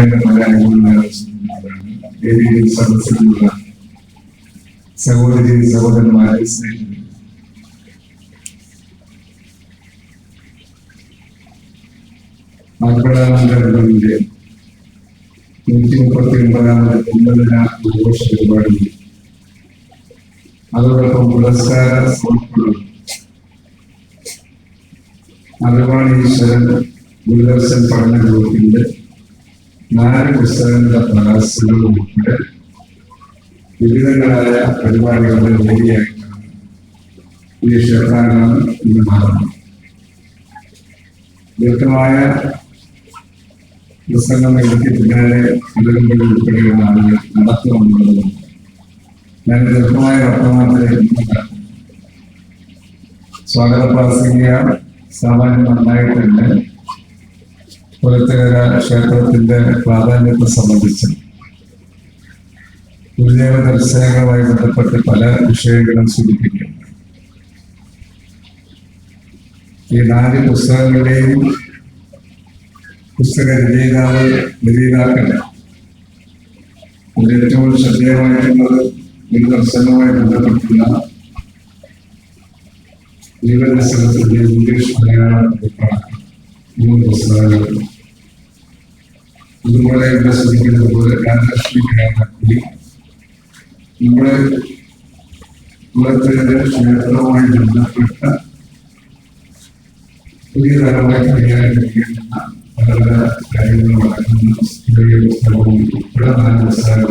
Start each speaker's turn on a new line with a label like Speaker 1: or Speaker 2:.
Speaker 1: പറയേണ്ട പല അനുഭവങ്ങളാണ്. വേദിയിൽ സദസ്സിലുള്ള സഹോദരി സഹോദരന്മാരെ സ്നേഹിക്കുന്നു. മക്കളാമന്റെ 139ാമത് പൊൻപതിന ആഘോഷ പരിപാടി അതോടൊപ്പം പുരസ്കാര സമർപ്പണം അറിവാണീശ്വരൻ ദൂരദർശൻ പഠന ഗ്രൂപ്പിന്റെ 4 പുസ്തകങ്ങളുടെ പ്രകാശനവും ഉൾപ്പെടെ വിവിധങ്ങളായ പരിപാടികളുടെ വേദിയായിട്ടാണ് ഈ ക്ഷേത്രാങ്കണം ഇന്ന് മാറുന്നത്. ദീർഘമായ പ്രസംഗം എഴുതി പിന്നാലെ ഇടതുമ്പടി ഉൾപ്പെടെയുള്ള ആളുകൾ നടത്തുന്നുള്ളത് ഞാൻ ദീർഘമായ വർത്തമാനത്തിലേക്ക് സ്വാഗത പ്രാസംഗിക സാമാന്യം നന്നായിട്ട് തന്നെ കുലത്തുകര ക്ഷേത്രത്തിന്റെ പ്രാധാന്യത്തെ സംബന്ധിച്ച് ഗുരുദേവ ദർശനങ്ങളുമായി ബന്ധപ്പെട്ട് പല വിഷയങ്ങളും സൂചിപ്പിക്കും. ഈ 4 പുസ്തകങ്ങളുടെയും പുസ്തക രചയിതാക്കൾ അതിൽ ഏറ്റവും ശ്രദ്ധേയമായിട്ടുള്ളത് ഗുരുദർശനവുമായി ബന്ധപ്പെട്ടുള്ള ജീവദർശനത്തിന്റെ ഇംഗ്ലീഷ് മലയാളം 3 പുസ്തകങ്ങൾ. ഇതുപോലെ ഇവിടെ ശ്രദ്ധിക്കുന്നത് പോലെ രാജലക്ഷ്മി കലാകൂടി നമ്മുടെ കുളത്തിലെ ക്ഷേത്രവുമായി ബന്ധപ്പെട്ട പുതിയ തലമുറ കൈകാര്യം ചെയ്യുന്ന പല പല കാര്യങ്ങൾ നടക്കുന്ന പുസ്തകവും ഉൾപ്പെടെ 4 പുസ്തകങ്ങൾ